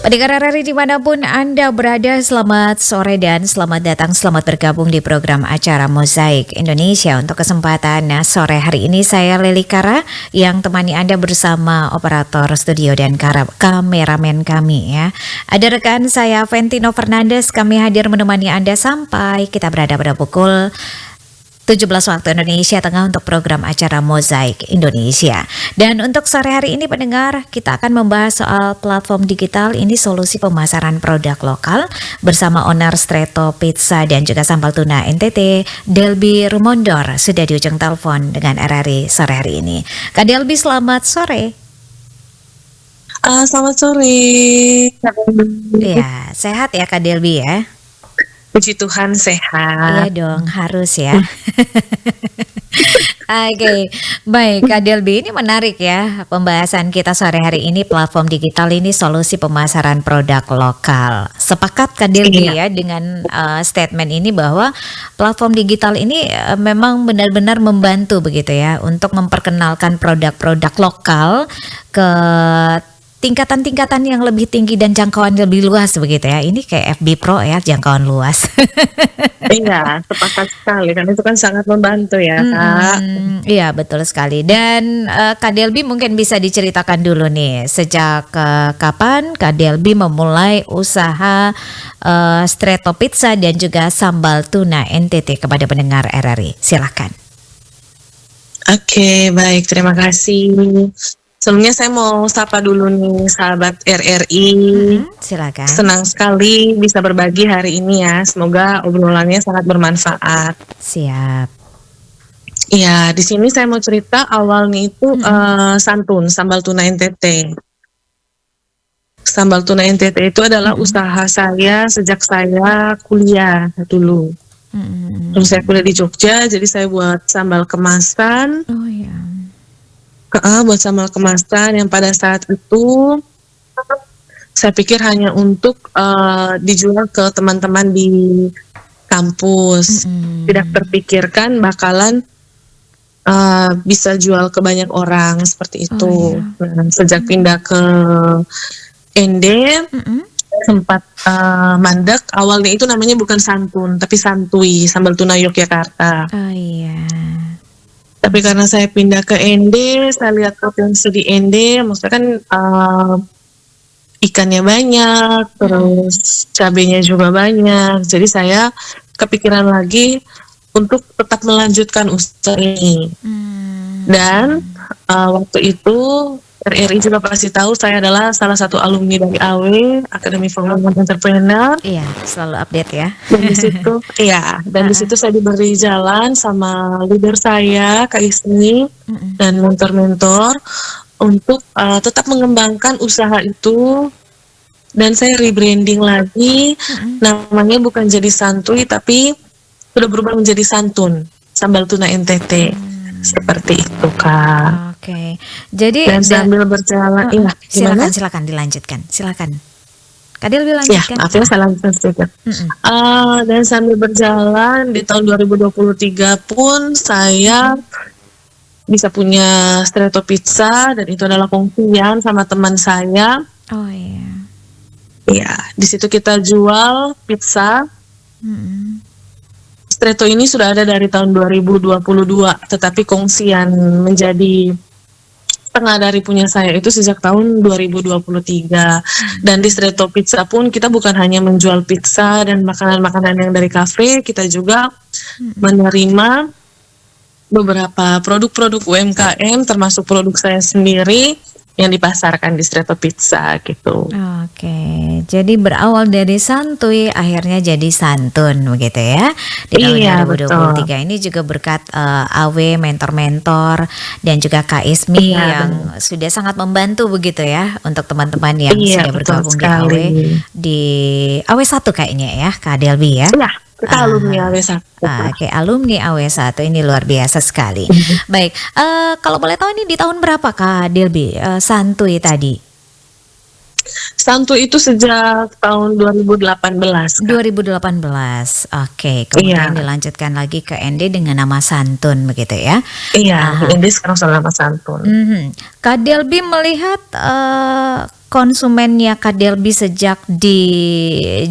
Pendengar RRI dimanapun Anda berada, selamat sore dan selamat datang, selamat bergabung di program acara Mozaik Indonesia. Untuk kesempatan sore hari ini saya Leli Kara yang temani Anda bersama operator studio dan kameramen kami ya. Ada rekan saya Ventino Fernandes, kami hadir menemani Anda sampai kita berada pada pukul 17 waktu Indonesia Tengah untuk program acara Mozaik Indonesia. Dan untuk sore hari ini pendengar, kita akan membahas soal platform digital ini solusi pemasaran produk lokal bersama owner Streto Pizza dan juga Sambal Tuna NTT, Delby Rumondor, sudah di ujung telepon dengan RRI sore hari ini. Kak Delby, selamat sore. Selamat sore. Ya, sehat ya Kak Delby ya? Puji Tuhan sehat. Iya dong, harus ya. Oke, baik Kak Delby, ini menarik ya pembahasan kita sore hari ini, platform digital ini solusi pemasaran produk lokal. Sepakat Kak Delby ya dengan statement ini bahwa platform digital ini memang benar-benar membantu begitu ya untuk memperkenalkan produk-produk lokal ke tingkatan-tingkatan yang lebih tinggi dan jangkauan lebih luas begitu ya. Ini kayak FB Pro ya, jangkauan luas. Iya, sepakat sekali kan itu kan sangat membantu ya Kak. Iya betul sekali. Dan Kak Delby mungkin bisa diceritakan dulu nih sejak kapan Kak Delby memulai usaha Streto Pizza dan juga Sambal Tuna NTT kepada pendengar RRI. Silakan. Oke, baik, terima kasih. Sebelumnya saya mau sapa dulu nih sahabat RRI. Silakan. Senang sekali bisa berbagi hari ini ya. Semoga obrolannya sangat bermanfaat. Siap. Iya, di sini saya mau cerita awalnya itu Sambal Tuna NTT. Sambal Tuna NTT itu adalah usaha saya sejak saya kuliah dulu. Terus saya kuliah di Jogja, jadi saya buat sambal kemasan. Oh ya. Buat sambal kemasan yang pada saat itu saya pikir hanya untuk dijual ke teman-teman di kampus. Tidak terpikirkan bakalan bisa jual ke banyak orang seperti itu. Nah, sejak pindah ke ND sempat mandek. Awalnya itu namanya bukan santun tapi santuy, Sambal Tuna Yogyakarta. Oh iya. Tapi karena saya pindah ke ND, saya lihat potensi di ND, maksudnya kan ikannya banyak, terus cabenya juga banyak. Jadi saya kepikiran lagi untuk tetap melanjutkan usaha ini. Dan waktu itu RRI juga pasti tahu saya adalah salah satu alumni dari AW, Academy for Women Entrepreneur. Iya, selalu update ya. Dan di situ, di situ saya diberi jalan sama leader saya, Kak Isni, dan mentor-mentor untuk tetap mengembangkan usaha itu. Dan saya rebranding lagi, namanya bukan jadi santuy, tapi sudah berubah menjadi santun, Sambal Tuna NTT. Seperti itu Kak. Oke. Jadi dan sambil berjalan, silakan dilanjutkan. Silakan. Kak Delby lanjutkan. Ya, maaf ya, saya lanjutkan. Dan sambil berjalan di tahun 2023 pun saya bisa punya Streto Pizza dan itu adalah kongsian sama teman saya. Oh iya. Ya, di situ kita jual pizza. Streto ini sudah ada dari tahun 2022, tetapi kongsian menjadi setengah dari punya saya itu sejak tahun 2023. Dan di Streto Pizza pun kita bukan hanya menjual pizza dan makanan-makanan yang dari kafe, kita juga menerima beberapa produk-produk UMKM termasuk produk saya sendiri yang dipasarkan di Streto Pizza gitu. Oke, jadi berawal dari santuy akhirnya jadi santun begitu ya. Di tahun 2023 betul. Ini juga berkat AW, mentor-mentor dan juga Kak Ismi yang sudah sangat membantu begitu ya untuk teman-teman yang sudah bergabung di AW di AW1 kayaknya ya Kak Delby ya. Iya. Kita alumni AW1. Oke, alumni AW1 ini luar biasa sekali. Baik, kalau boleh tahu ini di tahun berapa Kak Delby santuy tadi? Santuy itu sejak tahun 2018. 2018, oke. Kemudian dilanjutkan lagi ke ND dengan nama Santun begitu ya? Iya, ND sekarang sudah nama Santun. Kak Delby melihat konsumennya Kak Delby sejak di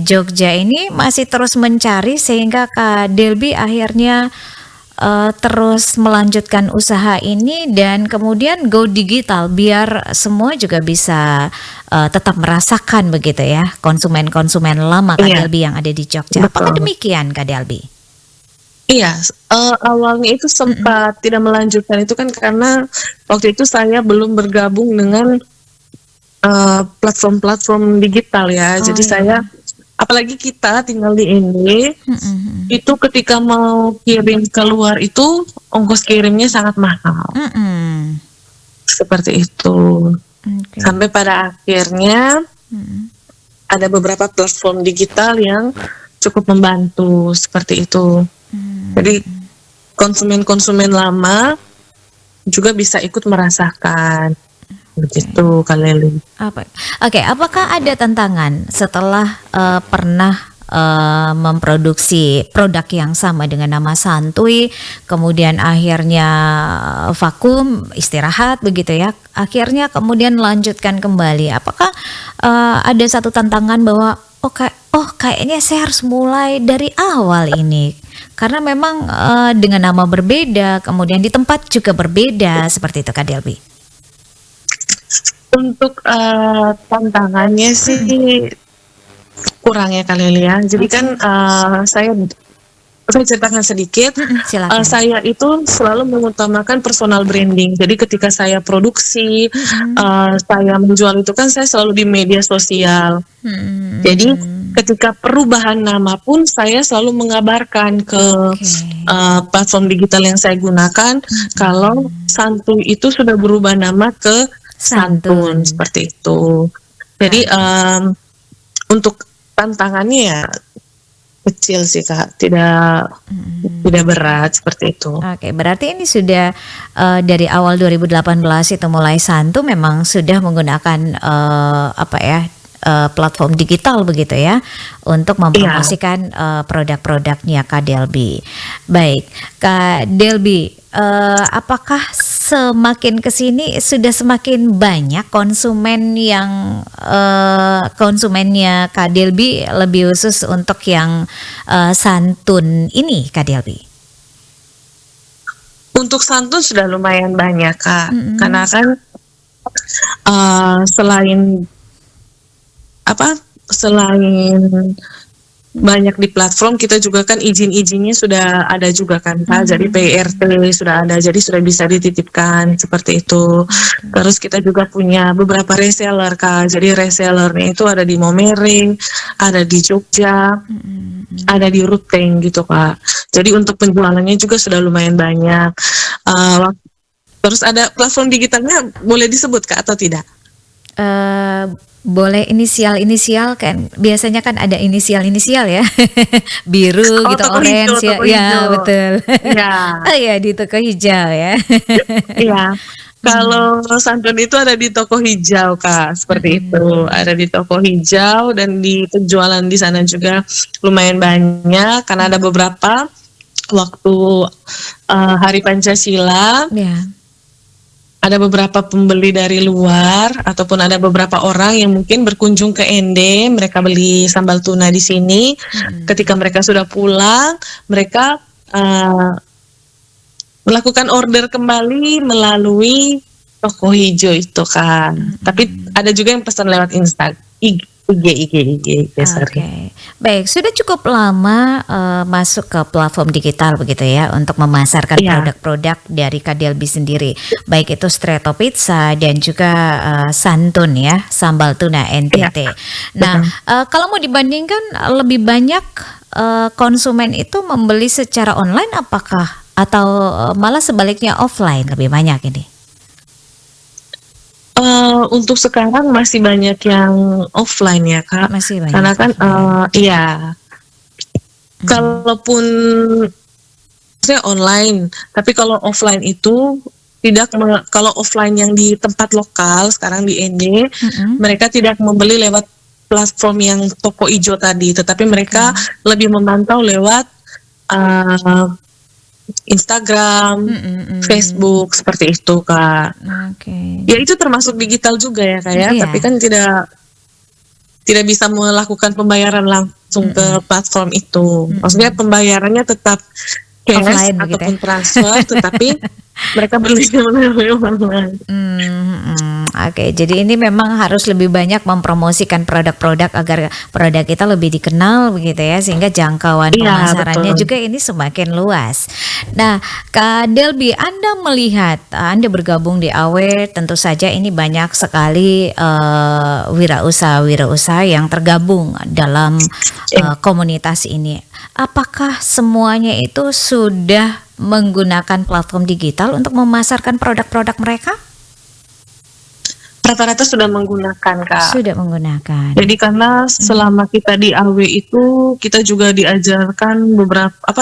Jogja ini masih terus mencari sehingga Kak Delby akhirnya terus melanjutkan usaha ini dan kemudian go digital biar semua juga bisa tetap merasakan begitu ya konsumen-konsumen lama Kak Iya, Delby yang ada di Jogja. Apakah betul. demikian Kak Delby? Iya, awalnya itu sempat tidak melanjutkan itu kan karena waktu itu saya belum bergabung dengan platform-platform digital ya. Oh Jadi saya, ya. apalagi kita tinggal di Indo, Mm-mm. itu ketika mau kirim keluar itu ongkos kirimnya sangat mahal. Mm-mm. Seperti itu. Oke. Sampai pada akhirnya Mm-mm. ada beberapa platform digital yang cukup membantu seperti itu. Jadi konsumen-konsumen lama juga bisa ikut merasakan. Begitu Kak Leli. Oke, apakah ada tantangan setelah pernah memproduksi produk yang sama dengan nama Santuy, kemudian akhirnya vakum, istirahat begitu ya, akhirnya kemudian lanjutkan kembali. Apakah ada satu tantangan bahwa kayaknya saya harus mulai dari awal ini, karena memang dengan nama berbeda, kemudian di tempat juga berbeda seperti itu Kak Delby. Untuk tantangannya sih kurang ya Kak Leli ya. Jadi kan saya ceritakan sedikit. Silakan. Saya itu selalu mengutamakan personal branding. Jadi ketika saya produksi, saya menjual itu kan saya selalu di media sosial. Jadi ketika perubahan nama pun saya selalu mengabarkan ke platform digital yang saya gunakan kalau Santuy itu sudah berubah nama ke Santun seperti itu. Jadi untuk tantangannya ya kecil sih Kak, tidak berat seperti itu. Oke, berarti ini sudah dari awal 2018 itu mulai Santu memang sudah menggunakan platform digital begitu ya untuk mempromosikan produk-produknya Kak Delby. Baik, Kak Delby, apakah semakin kesini sudah semakin banyak konsumen yang konsumennya Kak Delby lebih khusus untuk yang Santun ini Kak Delby? Untuk Santun sudah lumayan banyak Kak, karena kan selain banyak di platform, kita juga kan izin-izinnya sudah ada juga kan Kak. Jadi PRT sudah ada, jadi sudah bisa dititipkan seperti itu. Terus kita juga punya beberapa reseller Kak. Jadi resellernya itu ada di Momere, ada di Jogja, ada di Ruteng gitu Kak. Jadi untuk penjualannya juga sudah lumayan banyak. Terus ada platform digitalnya, boleh disebut Kak atau tidak? Boleh inisial kan, biasanya kan ada inisial ya. Biru gitu, orange ya. Ya betul. Ya. Oh ya, di toko hijau ya. Iya. Kalau Santun itu ada di toko hijau Kak, seperti itu. Ada di toko hijau dan di penjualan di sana juga lumayan banyak karena ada beberapa waktu Hari Pancasila. Ada beberapa pembeli dari luar ataupun ada beberapa orang yang mungkin berkunjung ke Ende, mereka beli sambal tuna di sini. Ketika mereka sudah pulang, mereka melakukan order kembali melalui toko hijau itu kan. Tapi ada juga yang pesan lewat IG. Oke. Baik, sudah cukup lama masuk ke platform digital begitu ya untuk memasarkan produk-produk dari Kak Delby sendiri, baik itu Streto Pizza dan juga Santun ya, sambal tuna NTT. Nah, kalau mau dibandingkan lebih banyak konsumen itu membeli secara online apakah atau malah sebaliknya offline lebih banyak ini? Untuk sekarang masih banyak yang offline ya Kak. Masih banyak. Karena kan kalaupun saya online, tapi kalau offline itu tidak kalau offline yang di tempat lokal sekarang di ND, mereka tidak membeli lewat platform yang toko hijau tadi, tetapi mereka lebih memantau lewat Instagram, Mm-mm. Facebook seperti itu Kak. Oke. Ya itu termasuk digital juga ya Kak ya, Iya. tapi kan tidak bisa melakukan pembayaran langsung ke platform itu. Maksudnya pembayarannya tetap cash Offline begitu ya? ataupun transfer, tetapi mereka belinya melalui online. Oke, jadi ini memang harus lebih banyak mempromosikan produk-produk agar produk kita lebih dikenal begitu ya, sehingga jangkauan Iya, pemasarannya betul. juga ini semakin luas. Nah, Kak Delby, Anda melihat Anda bergabung di AW, tentu saja ini banyak sekali wirausaha yang tergabung dalam komunitas ini. Apakah semuanya itu sudah menggunakan platform digital untuk memasarkan produk-produk mereka? Rata-rata sudah menggunakan Kak. Sudah menggunakan. Jadi karena selama kita di AW itu kita juga diajarkan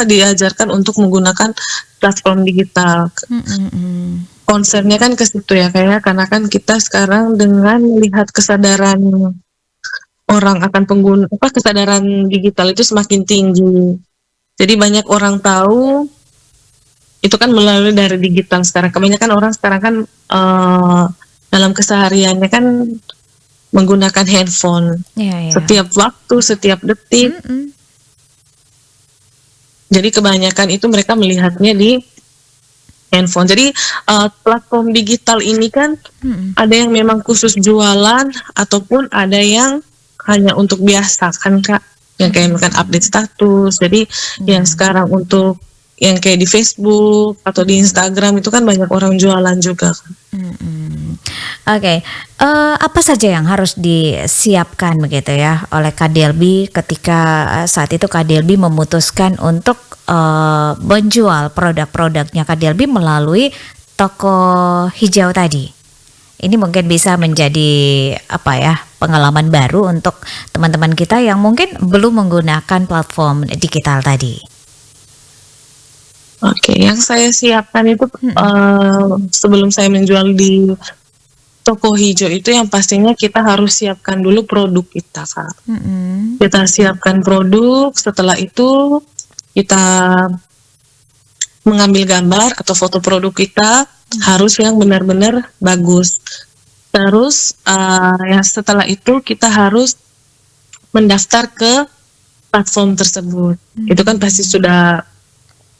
diajarkan untuk menggunakan platform digital. Concernnya kan ke situ ya kayak karena kan kita sekarang dengan melihat kesadaran orang akan kesadaran digital itu semakin tinggi. Jadi banyak orang tahu itu kan melalui dari digital sekarang. Kebanyakan orang sekarang kan dalam kesehariannya kan menggunakan handphone setiap waktu, setiap detik. Jadi kebanyakan itu mereka melihatnya di handphone. Jadi platform digital ini kan ada yang memang khusus jualan ataupun ada yang hanya untuk biasa kan Kak, yang kayak misalkan update status. Jadi yang sekarang untuk yang kayak di Facebook atau di Instagram itu kan banyak orang jualan juga. Oke, apa saja yang harus disiapkan begitu ya oleh Kak Delby ketika saat itu Kak Delby memutuskan untuk menjual produk-produknya Kak Delby melalui toko hijau tadi? Ini mungkin bisa menjadi pengalaman baru untuk teman-teman kita yang mungkin belum menggunakan platform digital tadi. Oke, yang saya siapkan itu sebelum saya menjual di toko hijau itu yang pastinya kita harus siapkan dulu produk kita Kak. Kita siapkan produk, setelah itu kita mengambil gambar atau foto produk kita harus yang benar-benar bagus. Terus setelah itu kita harus mendaftar ke platform tersebut. Itu kan pasti sudah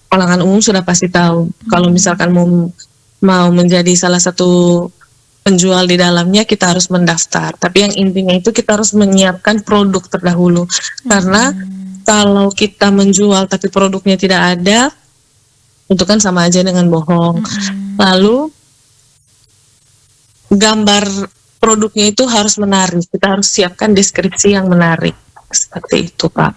kalangan umum sudah pasti tahu. Kalau misalkan mau menjadi salah satu penjual di dalamnya kita harus mendaftar. Tapi yang intinya itu kita harus menyiapkan produk terdahulu. Karena kalau kita menjual tapi produknya tidak ada, itu kan sama aja dengan bohong. Lalu gambar produknya itu harus menarik. Kita harus siapkan deskripsi yang menarik. Seperti itu Pak.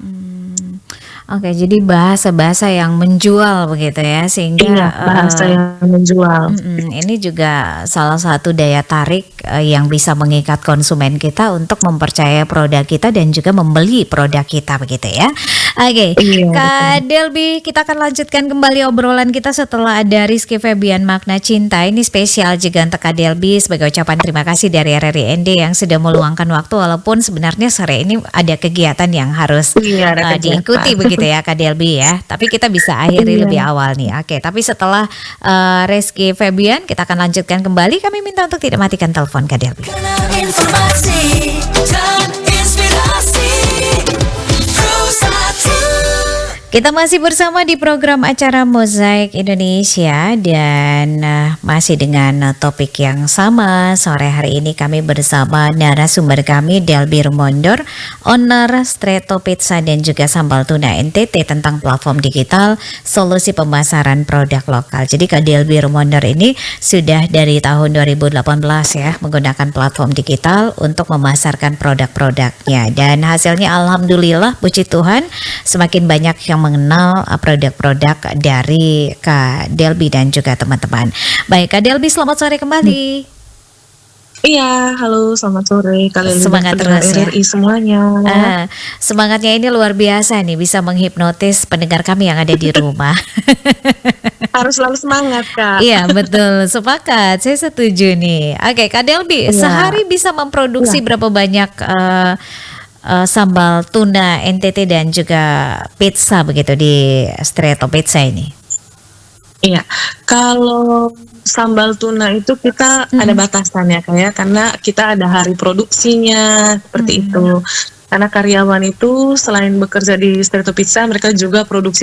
Oke, jadi bahasa-bahasa yang menjual begitu ya, sehingga bahasa yang menjual. Ini juga salah satu daya tarik yang bisa mengikat konsumen kita untuk mempercayai produk kita dan juga membeli produk kita begitu ya. Oke, Kak Delby, kita akan lanjutkan kembali obrolan kita setelah ada Rizky Febian Makna Cinta. Ini spesial juga untuk Kak Delby sebagai ucapan terima kasih dari RRI ND yang sudah meluangkan waktu walaupun sebenarnya sore ini ada kegiatan yang harus diikuti begitu ya Kak Delby ya. Tapi kita bisa akhiri lebih awal nih. Oke, tapi setelah Rizky Febian kita akan lanjutkan kembali. Kami minta untuk tidak matikan telepon Kak Delby. Informasi dan inspirasi. Kita masih bersama di program acara Mozaik Indonesia dan masih dengan topik yang sama. Sore hari ini kami bersama narasumber kami Delby Rumondor, owner Streto Pizza dan juga Sambal Tuna NTT tentang platform digital, solusi pemasaran produk lokal. Jadi Kak Delby Rumondor ini sudah dari tahun 2018 ya menggunakan platform digital untuk memasarkan produk-produknya dan hasilnya alhamdulillah puji Tuhan semakin banyak yang mengenal produk-produk dari Kak Delby dan juga teman-teman. Baik Kak Delby, selamat sore kembali. Iya, halo, selamat sore. Kalian semangat terus ya RRI semuanya. Semangatnya ini luar biasa nih, bisa menghipnotis pendengar kami yang ada di rumah. Harus selalu semangat Kak. Iya betul, sepakat, saya setuju nih. Oke Kak Delby, sehari bisa memproduksi berapa banyak sambal tuna NTT dan juga pizza begitu di Streto Pizza ini? Iya, kalau sambal tuna itu kita ada batasannya kayak karena kita ada hari produksinya seperti itu. Karena karyawan itu selain bekerja di Street Pizza, mereka juga produksi